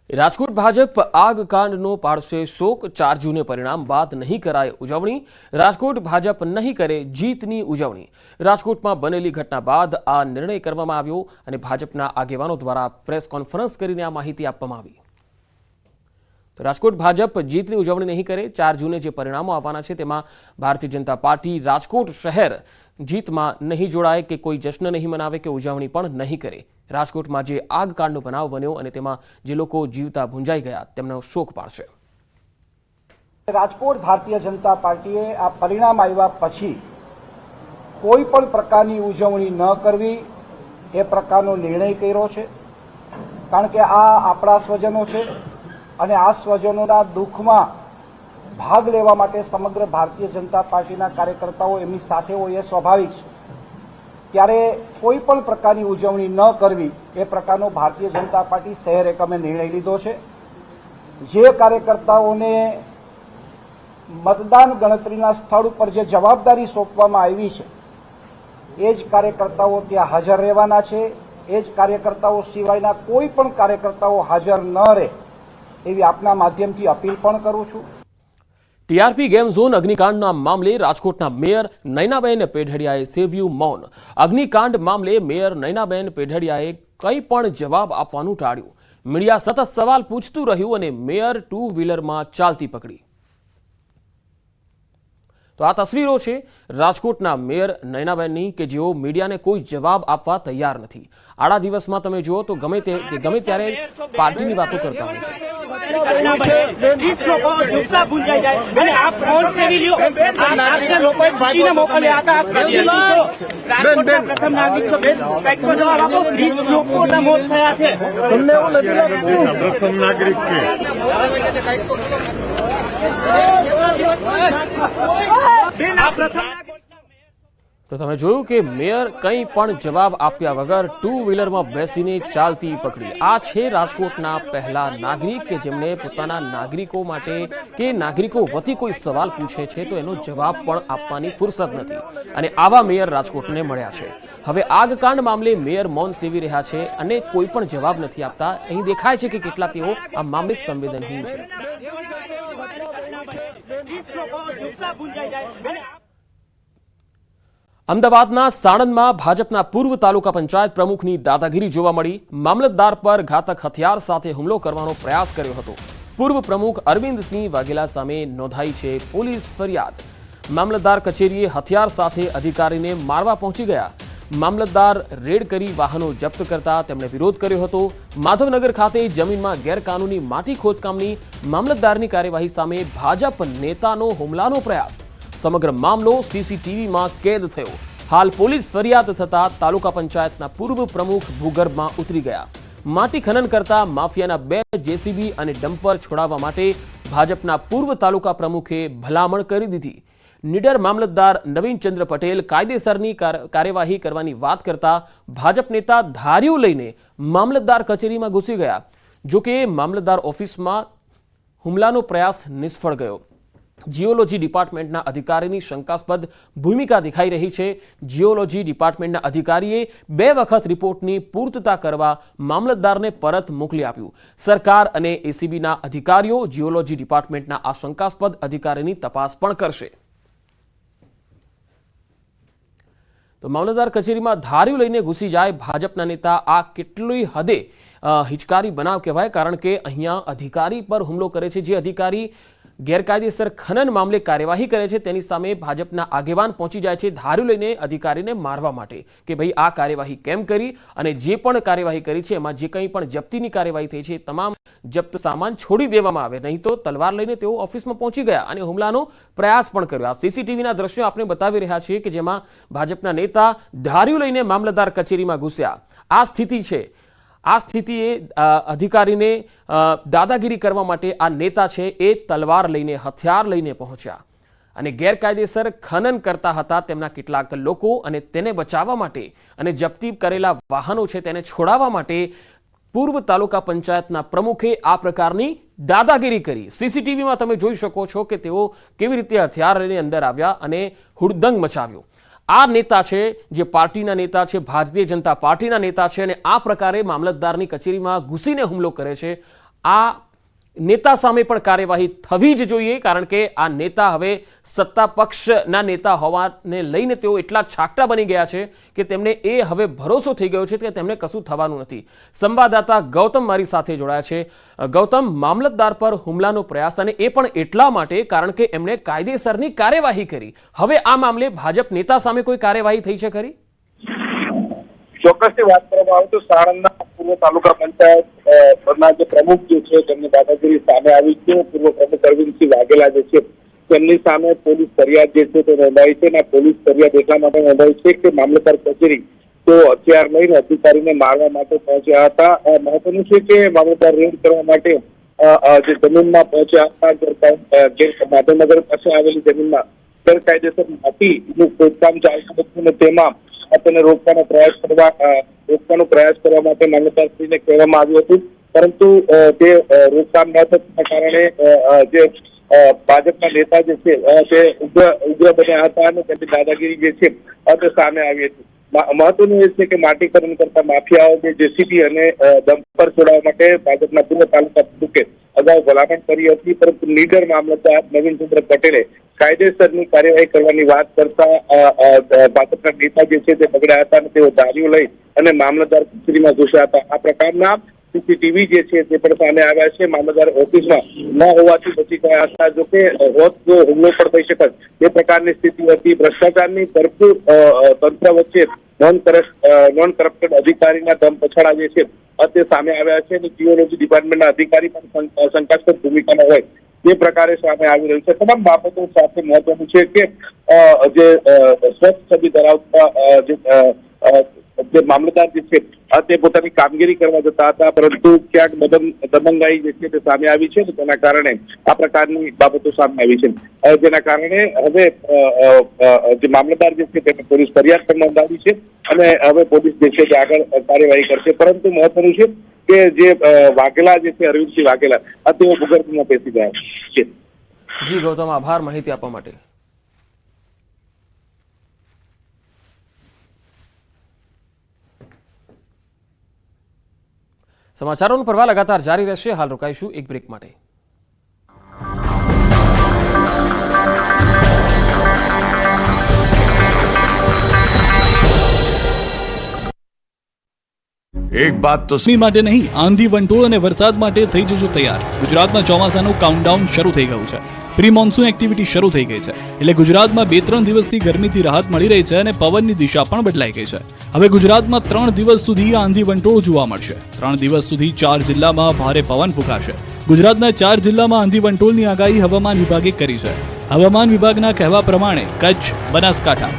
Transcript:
રાજકોટ ભાજપ આગકાંડનો પાડશે શોક। 4 જૂને પરિણામ બાદ નહીં કરાય ઉજવણી। રાજકોટ ભાજપ નહીં કરે જીતની ઉજવણી। રાજકોટમાં બનેલી ઘટના બાદ આ નિર્ણય કરવામાં આવ્યો અને ભાજપના આગેવાનો દ્વારા પ્રેસ કોન્ફરન્સ કરીને આ માહિતી આપવામાં આવી। તો રાજકોટ ભાજપ જીતની ઉજવણી નહીં કરે। 4 જૂને જે પરિણામો આવવાના છે તેમાં ભારતીય જનતા પાર્ટી રાજકોટ શહેર જીતમાં નહીં જોડાય કે કોઈ જશ્ન નહીં મનાવે કે ઉજવણી પણ નહીં કરે। રાજકોટમાં જે આગકાંડનો બનાવ બન્યો અને તેમાં જે લોકો જીવતા ભૂંજાઈ ગયા તેમનો શોક પાડશે। રાજકોટ ભારતીય જનતા પાર્ટીએ આ પરિણામ આવ્યા પછી કોઈ પણ પ્રકારની ઉજવણી ન કરવી એ પ્રકારનો નિર્ણય કર્યો છે, કારણ કે આ આપણા સ્વજનો છે અને આ સ્વજનોના દુઃખમાં ભાગ લેવા માટે સમગ્ર ભારતીય જનતા પાર્ટીના કાર્યકર્તાઓ એમની સાથે હોય એ સ્વાભાવિક છે। ત્યારે કોઈ પણ પ્રકારની ઉજવણી ન કરવી એ પ્રકારનો ભારતીય જનતા પાર્ટી શહેર એકમે નિર્ણય લીધો છે। જે કાર્યકર્તાઓને મતદાન ગણતરીના સ્થળ ઉપર જે જવાબદારી સોંપવામાં આવી છે એ જ કાર્યકર્તાઓ ત્યાં હાજર રહેવાના છે। એ જ કાર્યકર્તાઓ સિવાયના કોઈ પણ કાર્યકર્તાઓ હાજર ન રહે એવી આપના માધ્યમથી અપીલ પણ કરું છું। ટીઆરપી ગેમ ઝોન અગ્નિકાંડના મામલે રાજકોટના મેયર નયનાબેન પેઢડિયાએ સેવ્યું મૌન। અગ્નિકાંડ મામલે મેયર નયનાબેન પેઢડિયાએ કંઈ પણ જવાબ આપવાનું ટાળ્યું। મીડિયા સતત સવાલ પૂછતું રહ્યું અને મેયર 2 વ્હીલરમાં ચાલતી પકડી। તો આ તસવીરો છે રાજકોટના મેયર નયનાબેનની કે જેઓ મીડિયાને કોઈ જવાબ આપવા તૈયાર નથી। આડા દિવસમાં તમે જુઓ તો ગમે ત્યારે પાર્ટીની વાતો કરતા હોય છે। તો તમે જોયું કે મેયર કંઈ પણ જવાબ આપ્યા વગર 2 વ્હીલરમાં બેસીને ચાલતી પકડી। આ છે રાજકોટના પહેલા નાગરિક કે જેમને પોતાના નાગરિકો માટે કે નાગરિકો વતી કોઈ સવાલ પૂછે છે તો એનો જવાબ પણ આપવાની ફુરસદ નથી અને આવા મેયર રાજકોટને મળ્યા છે। હવે આગકાંડ મામલે મેયર મૌન સેવી રહ્યા છે અને કોઈ પણ જવાબ નથી આપતા। અહીં દેખાય છે કે કેટલા તેઓ આ મામલે સંવેદનહીન છે। અમદાવાદના સાણંદમાં ભાજપના પૂર્વ તાલુકા પંચાયત પ્રમુખની દાદાગીરી જોવા મળી। મામલતદાર પર ઘાતક હથિયાર સાથે હુમલો કરવાનો પ્રયાસ કર્યો હતો। પૂર્વ પ્રમુખ અરવિંદસિંહ વાઘેલા સામે નોંધાઈ છે પોલીસ ફરિયાદ। મામલતદાર કચેરીએ હથિયાર સાથે અધિકારીને મારવા પહોંચી ગયા। મામલતદાર રેડ કરી વાહનો જપ્ત કરતા તેમણે વિરોધ કર્યો હતો। માધવનગર ખાતે જમીનમાં ગેરકાનૂની માટી ખોદકામની મામલતદારની કાર્યવાહી સામે ભાજપ નેતાનો હુમલાનો પ્રયાસ। સમગ્ર મામલો સીસીટીવીમાં કેદ થયો। હાલ પોલીસ ફરિયાદ થતા તાલુકા પંચાયતના પૂર્વ પ્રમુખ ભૂગર્ભમાં ઉતરી ગયા। માટી ખનન કરતા માફિયાના 2 જેસીબી અને ડમ્પર છોડાવવા માટે ભાજપના પૂર્વ તાલુકા પ્રમુખે ભલામણ કરી દીધી। નીડર મામલતદાર નવીનચંદ્ર પટેલ કાયદેસરની કાર્યવાહી કરવાની વાત કરતા ભાજપ નેતા ધાર્યું લઈને મામલતદાર કચેરીમાં ઘૂસી ગયા। જોકે મામલતદાર ઓફિસમાં હુમલાનો પ્રયાસ નિષ્ફળ ગયો। જીઓલોજી ડિપાર્ટમેન્ટના અધિકારીની શંકાસ્પદ ભૂમિકા દેખાઈ રહી છે। જીઓલોજી ડિપાર્ટમેન્ટના અધિકારીએ 2 વખત રિપોર્ટની પૂર્તતા કરવા મામલતદારને પરત મોકલી આપ્યું। સરકાર અને એસીબીના અધિકારીઓ જીઓલોજી ડિપાર્ટમેન્ટના આ શંકાસ્પદ અધિકારીની તપાસ પણ કરશે। તો મામલતદાર કચેરીમાં ધાર્યું લઈને ઘૂસી જાય ભાજપના નેતા આ કેટલી હદે હિચકારી બનાવ કહેવાય, કારણ કે અહીંયા અધિકારી પર હુમલો કરે છે। જે અધિકારી ગેરકાયદેસર ખનન મામલે કાર્યવાહી કરે છે તેની સામે ભાજપના આગેવાન પહોંચી જાય છે ધાર્યું લઈને અધિકારીને મારવા માટે કે ભાઈ આ કાર્યવાહી કેમ કરી અને જે પણ કાર્યવાહી કરી છે એમાં જે કંઈ પણ જપ્તીની કાર્યવાહી થઈ છે તમામ જપ્ત સામાન છોડી દેવામાં આવે, નહીં તો તલવાર લઈને તેઓ ઓફિસમાં પહોંચી ગયા અને હુમલાનો પ્રયાસ પણ કર્યો। આ સીસીટીવીના દ્રશ્યો આપણે બતાવી રહ્યા છીએ કે જેમાં ભાજપના નેતા ધાર્યું લઈને મામલતદાર કચેરીમાં ઘૂસ્યા। આ સ્થિતિ છે। આ સ્થિતિએ અધિકારીને દાદાગીરી કરવા માટે આ નેતા છે એ તલવાર લઈને હથિયાર લઈને પહોંચ્યા અને ગેરકાયદેસર ખનન કરતા હતા તેમના કેટલાક લોકો અને તેને બચાવવા માટે અને જપ્તી કરેલા વાહનો છે તેને છોડાવવા માટે પૂર્વ તાલુકા પંચાયતના પ્રમુખે આ પ્રકારની દાદાગીરી કરી। સીસીટીવીમાં તમે જોઈ શકો છો કે તેઓ કેવી રીતે હથિયાર લઈને અંદર આવ્યા અને હુડદંગ મચાવ્યો। આ નેતા છે જે પાર્ટીના નેતા છે, ભારતીય જનતા પાર્ટીના નેતા છે અને આ પ્રકારે મામલતદારની કચેરીમાં ઘૂસીને હુમલો કરે છે। આ નેતા સામે પણ કાર્યવાહી થવી જ જોઈએ, કારણ કે આ નેતા હવે સત્તા પક્ષના નેતા હોવાને લઈને તેઓ એટલા છાકટા બની ગયા છે કે તેમને એ હવે ભરોસો થઈ ગયો છે કે તેમને કશું થવાનું નથી. સંવાદદાતા ગૌતમ મારી સાથે જોડાયા છે. ગૌતમ, મામલતદાર પર હુમલાનો પ્રયાસ, અને એ પણ એટલા માટે કારણ કે એમણે કાયદેસરની કાર્યવાહી કરી. હવે આ મામલે ભાજપ નેતા સામે કોઈ કાર્યવાહી થઈ છે ખરી? ચોક્કસથી વાત કરવામાં આવે તો સાણંદના પૂર્વ તાલુકા પંચાયત ના જે પ્રમુખ જે છે તેમની દાદાગીરી સામે આવી છે. પૂર્વ પ્રમુખ અરવિંદસિંહ વાઘેલા જે છે તેમની સામે પોલીસ ફરિયાદ જે છે તે નોંધાઈ છે, અને પોલીસ ફરિયાદ એટલા માટે નોંધાઈ છે કે મામલતદાર કચેરી તો હથિયાર લઈને અધિકારીને મારવા માટે પહોંચ્યા હતા. મહત્વનું છે કે મામલતદાર રેડ કરવા માટે જે જમીનમાં પહોંચ્યા હતા, માધવનગર પાસે આવેલી જમીનમાં ગેરકાયદેસર માટીનું ખોદકામ ચાલતું હતું, અને તેમાં તેને રોકવાનો પ્રયાસ કરવા માટે મામલતદારશ્રીને કહેવામાં આવ્યું હતું, પરંતુ તે રોકકામ ન થવાના કારણે જે ભાજપના નેતા જે છે તે ઉગ્ર બન્યા હતા, અને તેમની દાદાગીરી જે છે તે સામે આવી હતી. મહત્વનું એ છે કે માટીકરણ કરતા માફિયાઓ જે જેસીબી અને ડમ્પર છોડાવવા માટે ભાજપના પૂર્વ તાલુકા પ્રમુખે અગાઉ ભલામણ કરી હતી, પરંતુ નીડર મામલતદાર નવીનચંદ્ર પટેલે કાયદેસરની કાર્યવાહી કરવાની વાત કરતા ભાજપના નેતા જે છે તે બગડ્યા હતા, અને તેઓ દારૂ લઈ અને મામલતદાર કચેરીમાં ઘૂસ્યા હતા. આ પ્રકારના સીસીટીવી જે છે તે પણ સામે આવ્યા છે. મામલતદાર ઓફિસમાં ન હોવાથી બચી ગયા હતા. જોકે હોત તો હુમલો પણ થઈ શકત એ પ્રકારની સ્થિતિ હતી. ભ્રષ્ટાચારની ભરપૂર તંત્ર વચ્ચે નોન કરપ્ટેડ અધિકારીના દમ પછાડા જે છે તે સામે આવ્યા છે, અને જીઓલોજી ડિપાર્ટમેન્ટના અધિકારી પણ શંકાસ્પદ ભૂમિકામાં હોય તે પ્રકારે સામે આવી રહ્યું છે. તમામ બાબતો સાથે મહત્વનું છે કે જે સ્વચ્છ છબી ધરાવતા જે મામલતદાર જે છે તે પોતાની કામગીરી કરવા જતા હતા, પરંતુ ક્યાંક દબંગાઈ જે છે તે સામે આવી છે, તેના કારણે આ પ્રકારની બાબતો સામે આવી છે, જેના કારણે હવે જે મામલતદાર જે છે તેને પોલીસ ફરિયાદ પણ નોંધાવી છે, અને હવે પોલીસ જે છે તે આગળ કાર્યવાહી કરશે. પરંતુ મહત્વનું છે કે જે વાઘેલા જે છે અરવિંદસિંહ વાઘેલા તેઓ ભૂગર્ભમાં બેસી ગયા છે. જી ગૌતમ, આભાર માહિતી આપવા માટે. સમાચારોનો પ્રવાહ લગાતાર જારી રહેશે. હાલ રોકાઈશું એક બ્રેક માટે. એક બાત તો માટે નહીં, આંધી વંટોળ અને વરસાદ માટે થઈ જજો તૈયાર. ગુજરાતમાં ચોમાસાનું કાઉન્ટડાઉન શરૂ થઈ ગયું છે. પ્રી મોન્સૂન એક્ટિવિટી શરૂ થઈ ગઈ છે, એટલે ગુજરાતમાં 2-3 દિવસથી ગરમીથી રાહત મળી રહી છે, અને પવનની દિશા પણ બદલાઈ ગઈ છે. હવે ગુજરાતમાં 3 દિવસ સુધી આંધી વંટોળ જોવા મળશે. 3 દિવસ સુધી 4 જિલ્લામાં ભારે પવન ફૂંકાશે. ગુજરાતના 4 જિલ્લામાં આંધી વંટોળની આગાહી હવામાન વિભાગે કરી છે. હવામાન વિભાગના કહેવા પ્રમાણે કચ્છ, બનાસકાંઠા,